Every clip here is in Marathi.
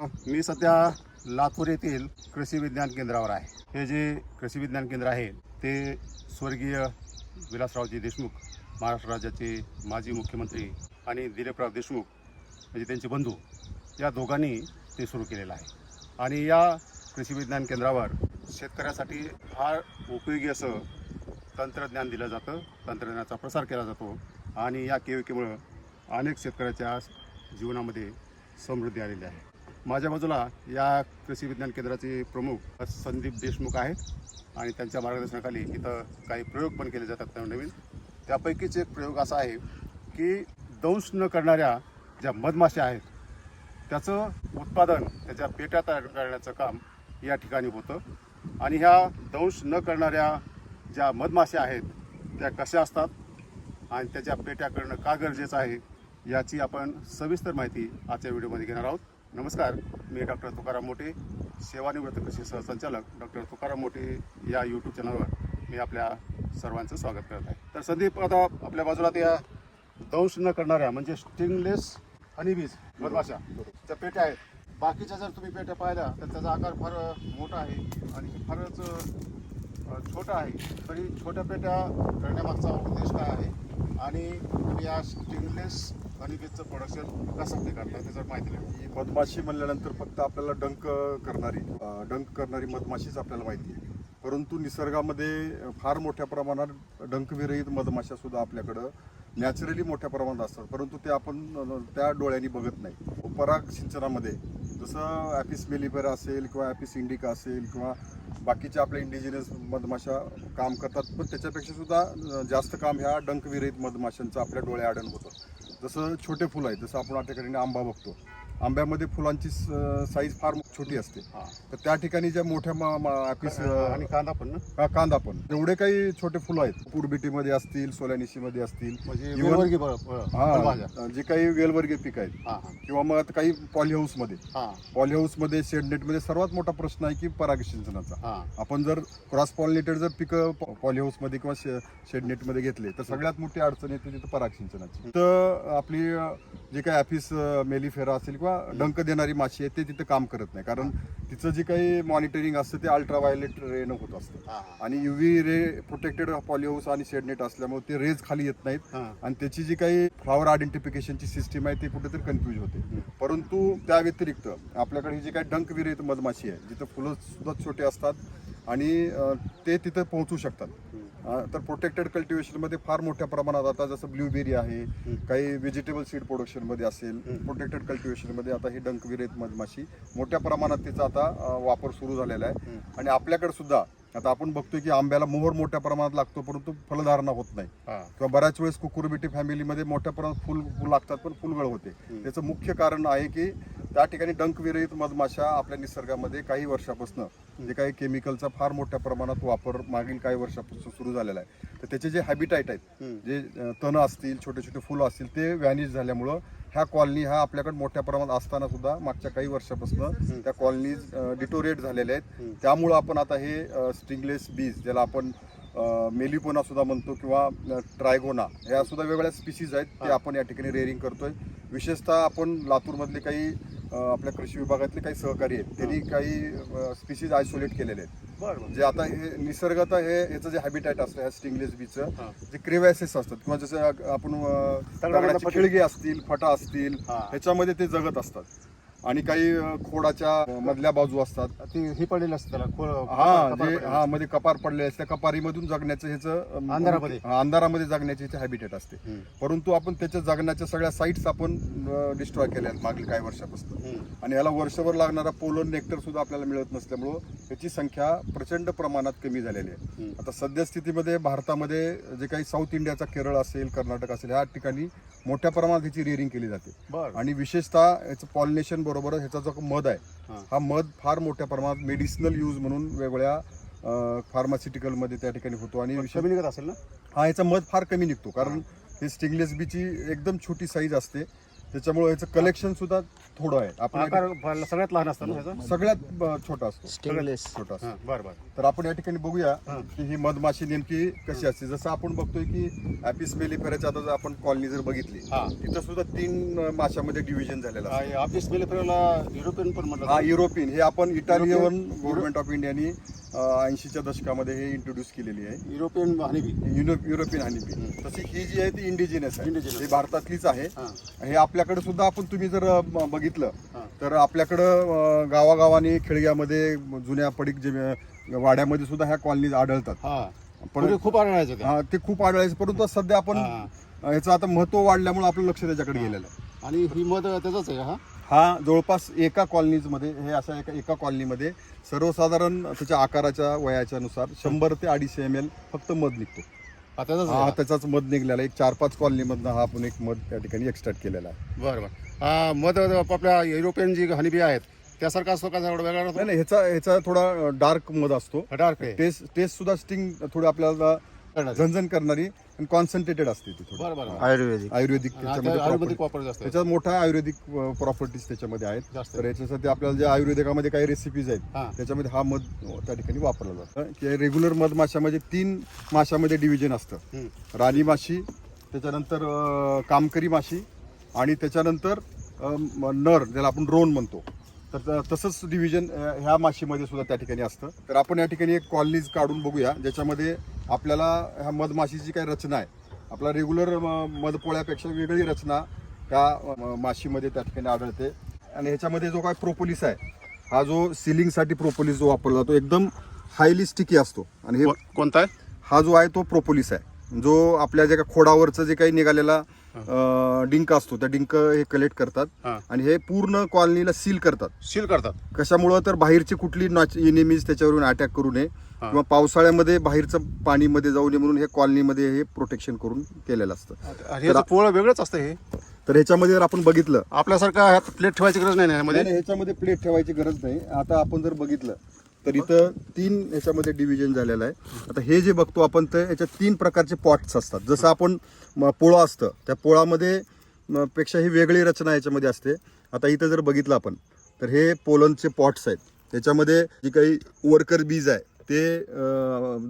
मी सध्या लातूर येथील कृषी विज्ञान केंद्रावर आहे. हे जे कृषी विज्ञान केंद्र आहे ते स्वर्गीय विलासरावजी देशमुख, महाराष्ट्र राज्याचे माजी मुख्यमंत्री आणि दिलीपराव देशमुख म्हणजे त्यांचे बंधू या दोघांनी ते सुरू केलेलं आहे. आणि या कृषी विज्ञान केंद्रावर शेतकऱ्यासाठी फार उपयोगी असं तंत्रज्ञान दिलं जातं, तंत्रज्ञानाचा प्रसार केला जातो आणि या केविकेमुळं अनेक शेतकऱ्याच्या जीवनामध्ये समृद्धी आलेली आहे. माझ्या बाजूला या कृषी विज्ञान केंद्राचे प्रमुख संदीप देशमुख आहेत आणि त्यांच्या मार्गदर्शनाखाली इथं काही प्रयोग पण केले जातात नवीन. त्यापैकीच एक प्रयोग असा आहे की दंश न करणाऱ्या ज्या मधमाशा आहेत त्याचं उत्पादन, त्याच्या पेट्या तयार करण्याचं काम या ठिकाणी होतं. आणि ह्या दंश न करणाऱ्या ज्या मधमाशा आहेत त्या कशा असतात आणि त्याच्या पेट्या करणं का गरजेचं आहे याची आपण सविस्तर माहिती आजच्या व्हिडिओमध्ये घेणार आहोत. नमस्कार, मी डॉक्टर तुकाराम मोटे, सेवानिवृत्त कृषी सहसंचालक डॉक्टर तुकाराम मोटे या यूट्यूब चॅनलवर मी आपल्या सर्वांचं स्वागत करत आहे. तर संदीप, आता आपल्या बाजूला त्या दंश न करणाऱ्या म्हणजे स्टिंगलेस हनीबीज मधमाशा त्या पेट्या आहेत. बाकीच्या जर तुम्ही पेट्या पाहिल्या तर त्याचा आकार फार मोठा आहे आणि फारच छोटा आहे. तरी छोट्या पेट्या करण्यामागचा उद्देश काय आहे आणि तुम्ही या स्टिंगलेस हनीबीजचं प्रोडक्शन कशासाठी करता त्याची माहिती नाही. मधमाशी म्हणल्यानंतर फक्त आपल्याला डंक करणारी मधमाशीच आपल्याला माहिती आहे, परंतु निसर्गामध्ये फार मोठ्या प्रमाणात डंकविरहित मधमाशा सुद्धा आपल्याकडं नॅचरली मोठ्या प्रमाणात असतात, परंतु ते आपण त्या डोळ्यांनी बघत नाही. पराग सिंचनामध्ये जसं ॲपिस मेलिफेरा असेल किंवा ॲपिस इंडिका असेल किंवा बाकीच्या आपल्या इंडिजिनस मधमाशा काम करतात, पण त्याच्यापेक्षा सुद्धा जास्त काम ह्या डंकविरहित मधमाशांचं आपल्या डोळ्याआडण होतं. जसं छोटे फुलं आहेत, जसं आपण त्या ठिकाणी आंबा बघतो, आंब्यामध्ये फुलांची साईज फार छोटी असते, तर त्या ठिकाणी ज्या मोठ्या ॲपिस आणि कांदा पण ना, कांदा पण एवढे काही छोटे फुलं आहेत, कुरबिटीमध्ये असतील, सोल्यानिशीमध्ये असतील, म्हणजे Even- वेलवर्गीय जे काही वेलवर्गीय पीक आहेत किंवा मग आता काही पॉलीहाऊसमध्ये शेडनेटमध्ये सर्वात मोठा प्रश्न आहे की परागसिंचनाचा. आपण जर क्रॉस पॉलिनेटेड जर पिकं पॉलीहाऊसमध्ये किंवा शेडनेटमध्ये घेतले तर सगळ्यात मोठी अडचण येते तिथं परागसिंचनाची. तर आपली जे काही ॲपिस मेलिफेरा असेल किंवा डंक देणारी माशी आहे ते तिथं काम करत नाही, कारण तिचं जे काही मॉनिटरिंग असतं ते अल्ट्राव्हायोलेट रेनं होत असतं आणि UV रे प्रोटेक्टेड पॉलीहाऊस आणि शेडनेट असल्यामुळे ते रेज खाली येत नाहीत आणि त्याची जी काही फ्लॉवर आयडेंटिफिकेशनची सिस्टीम आहे ती कुठेतरी कन्फ्यूज होते. परंतु त्या व्यतिरिक्त आपल्याकडे ही जी काही डंक विरहित मधमाशी आहे जिथं फुलं सुद्धा छोटे असतात आणि ते तिथं पोहोचू शकतात. तर प्रोटेक्टेड कल्टिवेशनमध्ये फार मोठ्या प्रमाणात आता जसं ब्लूबेरी आहे, काही व्हेजिटेबल सीड प्रोडक्शनमध्ये असेल, प्रोटेक्टेड कल्टिवेशनमध्ये आता ही डंक विरहित मधमाशी मोठ्या प्रमाणात तिचा आता वापर सुरू झालेला आहे. आणि आपल्याकडे सुद्धा आता आपण बघतोय की आंब्याला मोहर मोठ्या प्रमाणात लागतो परंतु फलधारणा होत नाही, किंवा बऱ्याच वेळेस कुकुरबिटी फॅमिलीमध्ये मोठ्या प्रमाणात फुल लागतात पण फुलगळ होते. त्याचं मुख्य कारण आहे की त्या ठिकाणी डंक विरहित मधमाशा आपल्या निसर्गामध्ये काही वर्षापासून जे काही केमिकलचा फार मोठ्या प्रमाणात वापर मागील काही वर्षापासून सुरू झालेला आहे, तर त्याचे जे हॅबिटाईट आहेत, जे तण असतील, छोटे छोटे फुलं असतील, ते व्हॅनिश झाल्यामुळं ह्या कॉलनी ह्या आपल्याकडे मोठ्या प्रमाणात असताना सुद्धा मागच्या काही वर्षापासून त्या कॉलनीज डिटोरेट झालेल्या आहेत. त्यामुळं आपण आता हे स्टिंगलेस बीज, ज्याला आपण मेलिपोना सुद्धा म्हणतो किंवा ट्रायगोना, ह्या सुद्धा वेगवेगळ्या स्पीसीज आहेत, ते आपण या ठिकाणी रेअरिंग करतोय. विशेषतः आपण लातूरमधले काही आपल्या कृषी विभागातले काही सहकारी आहेत, त्यांनी काही स्पीसीज आयसोलेट केलेले आहेत. जे आता हे निसर्गात याचं जे हॅबिटॅट असतं ह्या स्टिंगलेस बीचं, जे क्रेवॅसेस असतात किंवा जसं आपण खिळगे असतील, फटा असतील, ह्याच्यामध्ये ते जगत असतात. आणि काही खोडाच्या मधल्या बाजू असतात, ही पडलेली असते त्याला मध्ये कपार पडले असते, कपारीमधून जगण्याचं ह्याचं अंधारामध्ये जगण्याचे ह्याचे हॅबिटेट असते. परंतु आपण त्याच्या जगण्याच्या सगळ्या साईट्स आपण डिस्ट्रॉय केल्या आहेत मागील काही वर्षापासून, आणि याला वर्षभर लागणारा पोलन नेक्टर सुद्धा आपल्याला मिळत नसल्यामुळं त्याची संख्या प्रचंड प्रमाणात कमी झालेली आहे. आता सद्यस्थितीमध्ये भारतामध्ये जे काही साऊथ इंडियाचा केरळ असेल, कर्नाटक असेल, ह्या ठिकाणी मोठ्या प्रमाणात ह्याची रेअरिंग केली जाते. आणि विशेषतः याचं पॉलिनेशन बरोबर ह्याचा जो मध आहे, हा मध फार मोठ्या प्रमाणात मेडिसिनल यूज म्हणून वेगवेगळ्या फार्मास्युटिकलमध्ये त्या ठिकाणी होतो. आणि कमी असेल ना, ह्याचा मध फार कमी निघतो, कारण हे स्टिंगलेस बीची एकदम छोटी साईज असते त्याच्यामुळे याचं कलेक्शन सुद्धा थोडं आहे. आपण आकार सगळ्यात लहान असतं ना ह्याचा? सगळ्यात छोटा असतो, स्टेनलेस. छोटा असतो. बरं बरं. तर आपण या ठिकाणी बघूया की ही मधमाशी नेमकी कशी असते. जसं आपण बघतोय की ॲपिस मेलिफेराच्या आता जर आपण कॉलनी जर बघितली, हा. तिथं सुद्धा 3 माशामध्ये डिव्हिजन झालेलं असतं. ऑफिस मेलिफेराला युरोपियन पण म्हणतात. हा युरोपियन, हे आपण इटालियन गव्हर्नमेंट ऑफ इंडियानी 80च्या दशकामध्ये हे इंट्रोड्यूस केलेली आहे. European honeybee. European honeybee. तशी ही जी आहे ती इंडिजिनस आहे, Indigenous. ही भारतातलीच आहे. हा. हे आपल्याकडे सुद्धा आपण तुम्ही जर बघितलं हा. तर आपल्याकडं गावागावाने खेडग्यामध्ये जुन्या पडीक जे वाड्यामध्ये सुद्धा ह्या कॉलनीज आढळतात. हा. पण पूर्वी खूप आढळायचं ते. हा, ते खूप आढळायचे, परंतु सध्या आपण हा. याचं आता महत्व वाढल्यामुळे आपलं लक्ष त्याच्याकडे गेलेलं आहे. आणि ही मध त्याचाच आहे का हा? हा जवळपास एका कॉलनीजमध्ये, हे अशा एका कॉलनीमध्ये सर्वसाधारण त्याच्या आकाराच्या वयाच्या नुसार 100 ते 250 ml फक्त मध निघतो. हा त्याचाच हा आहे. त्याचाच मध निघलेला आहे. 4-5 कॉलनीमधनं हा आपण एक मध त्या ठिकाणी एक्स्ट्रॅक्ट केलेला आहे. बरं बरं. मध आपल्या युरोपियन जी हनीबी आहेत त्यासारखा असतो का थोडा वेगळा नाही नाही, ह्याचा थोडा डार्क मध असतो. डार्क आहे. टेस्ट सुद्धा स्टिंग थोडी आपल्याला झणझण करणारी आणि कॉन्सन्ट्रेटेड असते ती थोडी. बरं बरं. आयुर्वेदिक. आयुर्वेदिक त्याच्यामध्ये आयुर्वेदिक वापर जास्त आहे. त्याच्यात मोठा आयुर्वेदिक प्रॉपर्टीज त्याच्यामध्ये आहेत. जास्त तर याच्यासाठी आपल्याला जे आयुर्वेदिकामध्ये काही रेसिपीज आहेत हा. त्याच्यामध्ये हा मध त्या ठिकाणी वापरला जातो. की रेग्युलर मधमाशामध्ये 3 माशामध्ये डिव्हिजन असतं. हम्म. राणी माशी, त्याच्यानंतर कामकरी माशी आणि त्याच्यानंतर नर, ज्याला आपण ड्रोन म्हणतो. तर तसंच डिव्हिजन ह्या माशीमध्ये सुद्धा त्या ठिकाणी असतं. तर आपण या ठिकाणी एक कॉलनीज काढून बघूया ज्याच्यामध्ये आपल्याला ह्या मधमाशीची काय रचना आहे. आपला रेग्युलर मधपोळ्यापेक्षा वेगळी रचना ह्या माशीमध्ये त्या ठिकाणी आढळते. आणि ह्याच्यामध्ये जो काय प्रोपोलिस आहे, हा जो सिलिंगसाठी प्रोपोलिस जो वापरला जातो एकदम हायली स्टिकी असतो. आणि हे कोणता आहे? हा जो आहे तो प्रोपोलिस आहे, जो आपल्या जे काही खोडावरचं जे काही निघालेला डिंक असतो त्या डिंक हे कलेक्ट करतात. हा. आणि हे पूर्ण कॉलनीला सील करतात. सील करतात. कशामुळं तर बाहेरची कुठली एनिमीज त्याच्यावरून अटॅक करू नये किंवा पावसाळ्यामध्ये बाहेरचं पाणीमध्ये जाऊ नये म्हणून हे कॉलनीमध्ये हे प्रोटेक्शन करून केलेलं असतं. हे पोळं वेगळंच असतं हे. तर ह्याच्यामध्ये जर आपण बघितलं, आपल्यासारखं ह्यात प्लेट ठेवायची गरज नाही ना ह्यामध्ये. नाही, ह्याच्यामध्ये प्लेट ठेवायची गरज नाही. आता आपण जर बघितलं तर इथं 3 ह्याच्यामध्ये डिव्हिजन झालेलं आहे. आता हे जे बघतो आपण तर याच्यात 3 प्रकारचे पॉट्स असतात. जसं आपण पोळं असतं त्या पोळामध्ये पेक्षा ही वेगळी रचना याच्यामध्ये असते. आता इथं जर बघितलं आपण तर हे पोलनचे पॉट्स आहेत. त्याच्यामध्ये जी काही वर्कर बीज आहे ते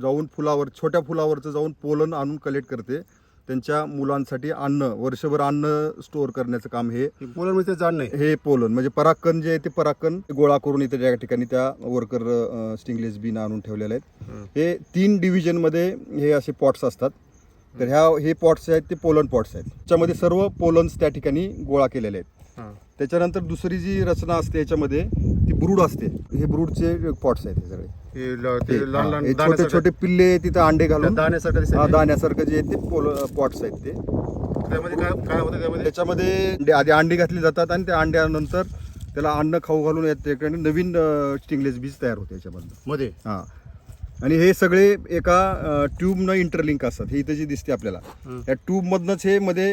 जाऊन फुलावर, छोट्या फुलावरचं जाऊन पोलन आणून कलेक्ट करते. त्यांच्या मुलांसाठी अन्न, वर्षभर अन्न स्टोअर करण्याचं काम हे पोलन म्हणजे जाण नाही. हे पोलन म्हणजे परागकण जे आहे ते परागकण गोळा करून इथे त्या ठिकाणी त्या वर्कर स्टिंगलेस बीन आणून ठेवलेले आहेत. हे 3 डिव्हिजनमध्ये हे असे पॉट्स असतात. तर हे पॉट्स आहेत ते पोलन पॉट्स आहेत. त्याच्यामध्ये सर्व पोलन्स त्या ठिकाणी गोळा केलेले आहेत. त्याच्यानंतर दुसरी जी रचना असते याच्यामध्ये ती ब्रूड असते. हे ब्रूडचे पॉट्स आहेत हे सगळे. हे छोटे छोटे पिल्ले तिथं अंडे घालून दाण्यासारखं जे आहे ते पॉट्स आहेत ते. त्यामध्ये काय होतं त्यामध्ये? त्याच्यामध्ये आधी अंडी घातली जातात आणि त्या अंड्यानंतर त्याला अन्न खाऊ घालून नवीन स्टिंगलेस बीज तयार होते याच्यामधनं मध्ये. हा. आणि हे सगळे एका ट्यूबनं इंटरलिंक असतात. हे इथं जे दिसते आपल्याला या ट्यूबमधनंच हे मध्ये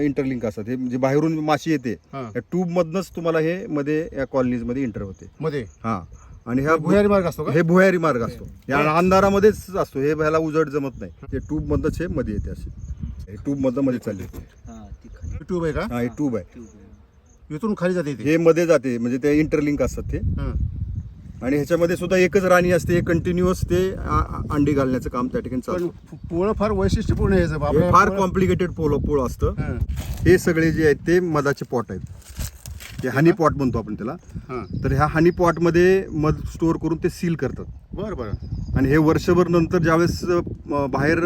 इंटरलिंक असतात. हे जे बाहेरून माशी येते या ट्यूबमधनंच तुम्हाला हे मध्ये या कॉलनीजमध्ये इंटर होते मध्ये. हा. आणि हा भुयारी मार्ग असतो का? हे भुयारी मार्ग असतो. या अंधारामध्येच असतो. हे ह्याला उजड जमत नाही. हे ट्यूब मधनच हे मध्ये येते अशी. हे ट्यूब मधनं मध्ये चालली. ट्यूब आहे का? हा, हे ट्यूब आहे. इथून खाली जाते ती. हे मध्ये जाते म्हणजे ते इंटरलिंक असतात ते. आणि ह्याच्यामध्ये सुद्धा एकच राणी असते. कंटिन्युअस ते अंडी घालण्याचं काम त्या ठिकाणी पण चालतं. पोळं फार वैशिष्ट्यपूर्ण आहे याचं. हे फार कॉम्प्लिकेटेड पोळं असतं. हे सगळे जे आहेत ते मधाचे पॉट आहेत. ते हनी पॉट म्हणतो आपण त्याला. तर ह्या हनी पॉटमध्ये मध स्टोअर करून ते सील करतात. बरं बरं. आणि हे वर्षभर नंतर ज्यावेळेस बाहेर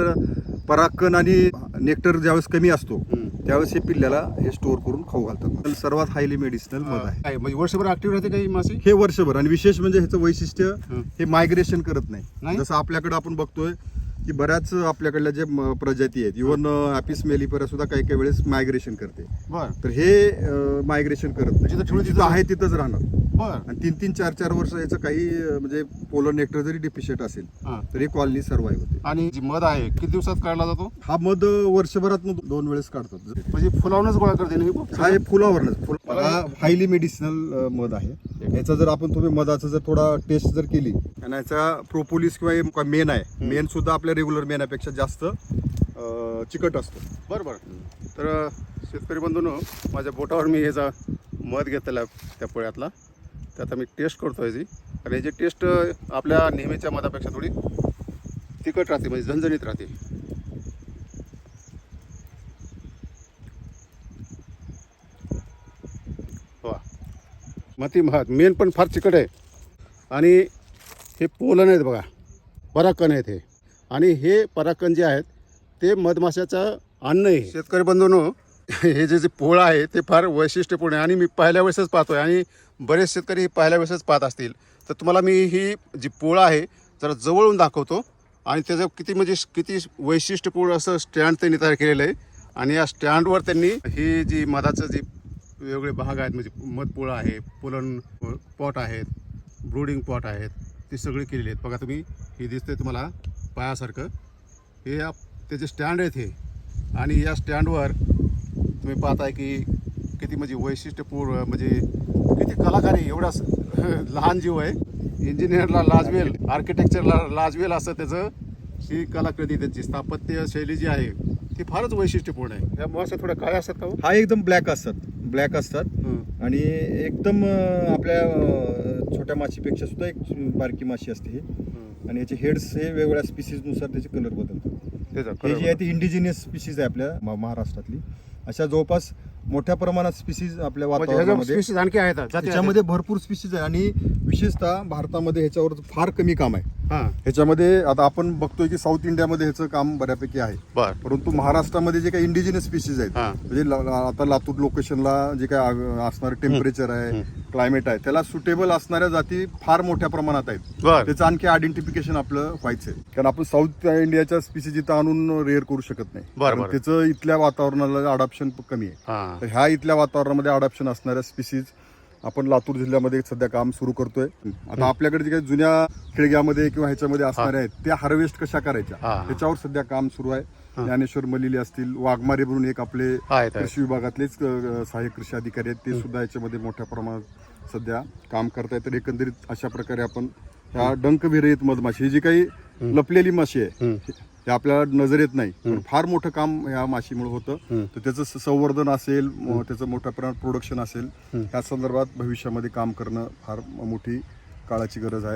परागकण आणि नेक्टर ज्यावेळेस कमी असतो त्यावेळेस हे पिल्ल्याला हे स्टोअर करून खाऊ घालतात. सर्वात हायली मेडिसिनल मध आहे. म्हणजे वर्षभर ऍक्टिव्ह राहते काही मासी? हे वर्षभर. आणि विशेष म्हणजे ह्याचं वैशिष्ट्य हे मायग्रेशन करत नाही. नाही? जसं आपल्याकडे आपण बघतोय की बऱ्याच आपल्याकडल्या जे प्रजाती आहेत, इव्हन ॲपिस मेलिफेरा सुद्धा काही काही वेळेस मायग्रेशन करते. बरं. तर हे मायग्रेशन करत नाही. जिथं आहे तिथंच राहणार. बरं. आणि 3-3, 4-4 वर्ष याचं काही म्हणजे पोलन नेक्टर जरी डिफिशियंट असेल तर ही कॉलनी सर्वाईव्ह होते. आणि जी मध आहे किती दिवसात काढला जातो? हा मध वर्षभरात 2 वेळेस काढतात. म्हणजे फुलावूनच गोळा करते ना? हा हे फुलावरच. हा हायली मेडिसिनल मध आहे. याचा जर आपण तुम्ही मधाचा जर थोडा टेस्ट जर केली आणि याचा प्रोपोलिस किंवा मेन आहे, मेन सुद्धा आपल्या रेग्युलर मेनापेक्षा जास्त चिकट असतो. बरं बरं. तर शेतकरी बंधूंनो, माझ्या बोटावर मी याचा मध घेतलेला त्या पोळ्यातला, तर आता मी टेस्ट करतो याची. आणि याची टेस्ट आपल्या नेहमीच्या मधापेक्षा थोडी तिखट राहते, म्हणजे झणझणीत राहते. वा, माती मेन पण फार चिकट आहे. आणि हे पोलन आहेत बघा, पराकण आहेत हे. आणि हे पराकण जे आहेत ते मधमाशाचं अन्न आहे. शेतकरी बंधूंनो, हे जे पोळं आहे ते फार वैशिष्ट्यपूर्ण आहे. आणि मी पहिल्या वेळेसच पाहतोय, आणि बरेच शेतकरी हे पहिल्या वेळेसच पाहत असतील. तर तुम्हाला मी ही जी पोळं आहे जरा जवळून दाखवतो. आणि त्याचं किती वैशिष्ट्यपूर्ण असं स्टँड त्यांनी तयार केलेलं आहे. आणि या स्टँडवर त्यांनी ही जी मधाचं जी वेगवेगळे भाग आहेत, म्हणजे मध पोळं आहे, पोलन पॉट आहेत, ब्रूडिंग पॉट आहेत, ती सगळी केलेली आहेत. बघा तुम्ही, हे दिसतंय तुम्हाला पायासारखं, हे त्याचे स्टँड आहेत हे. आणि या स्टँडवर तुम्ही पाहताय की किती म्हणजे वैशिष्ट्यपूर्ण, म्हणजे किती कलाकारी, एवढा लहान जीव आहे. इंजिनियरला लाजवेल, आर्किटेक्चरला लाजवेल असं त्याचं ही कलाकृती, त्यांची स्थापत्य शैली जी आहे ती फारच वैशिष्ट्यपूर्ण आहे. या मासे थोड्या काळ्या असतात का हो? हा एकदम ब्लॅक असतात. आणि एकदम आपल्या छोट्या माशीपेक्षा सुद्धा एक बारकी माशी असते ही. आणि याचे हेड्स हे वेगवेगळ्या स्पीसीजनुसार त्याचे कलर बदलतात. हे जी आहे ती इंडिजिनियस स्पीसीज आहे आपल्या महाराष्ट्रातली. अशा जवळपास मोठ्या प्रमाणात स्पीसीज आपल्या वातावरणामध्ये आणखी आहेत, त्याच्यामध्ये भरपूर स्पीसीज आहे. आणि विशेषतः भारतामध्ये ह्याच्यावर फार कमी काम आहे. हां, ह्याच्यामध्ये आता आपण बघतोय की साऊथ इंडियामध्ये ह्याचं काम बऱ्यापैकी आहे. बरं. परंतु महाराष्ट्रामध्ये जे काही इंडिजिनस स्पीसीज आहेत, हां. म्हणजे आता लातूर लोकेशनला जे काही असणारं टेम्परेचर आहे, क्लायमेट आहे, त्याला सुटेबल असणाऱ्या जाती फार मोठ्या प्रमाणात आहेत. बरं. त्याचं आणखी आयडेंटिफिकेशन आपलं व्हायचंय, कारण आपण साऊथ इंडियाच्या स्पीसीज इथं आणून रेअर करू शकत नाही. बरं. कारण त्याचं इथल्या वातावरणाला अडॉप्शन कमी आहे. हां, तर ह्या इथल्या वातावरणामध्ये अडॉप्शन असणाऱ्या स्पीसीज आपण लातूर जिल्ह्यामध्ये सध्या काम सुरू करतोय. आता आपल्याकडे जे काही जुन्या खेळग्यामध्ये किंवा ह्याच्यामध्ये असणाऱ्या आहेत त्या हार्वेस्ट कशा करायच्या, त्याच्यावर सध्या काम सुरू आहे. ज्ञानेश्वर मलिले असतील, वाघमारे म्हणून एक आपले कृषी विभागातलेच सहाय्यक कृषी अधिकारी आहेत, ते सुद्धा याच्यामध्ये मोठ्या प्रमाणात सध्या काम करतायत. तर एकंदरीत अशा प्रकारे आपण ह्या डंक विरहित मधमाशी, ही जी काही लपलेली माशी आहे, हे आपल्याला नजर येत नाही, पण फार मोठं काम ह्या माशीमुळे होतं. तर त्याचं संवर्धन असेल, त्याचं मोठ्या प्रमाणात प्रोडक्शन असेल, या संदर्भात भविष्यामध्ये काम करणं फार मोठी काळाची गरज आहे.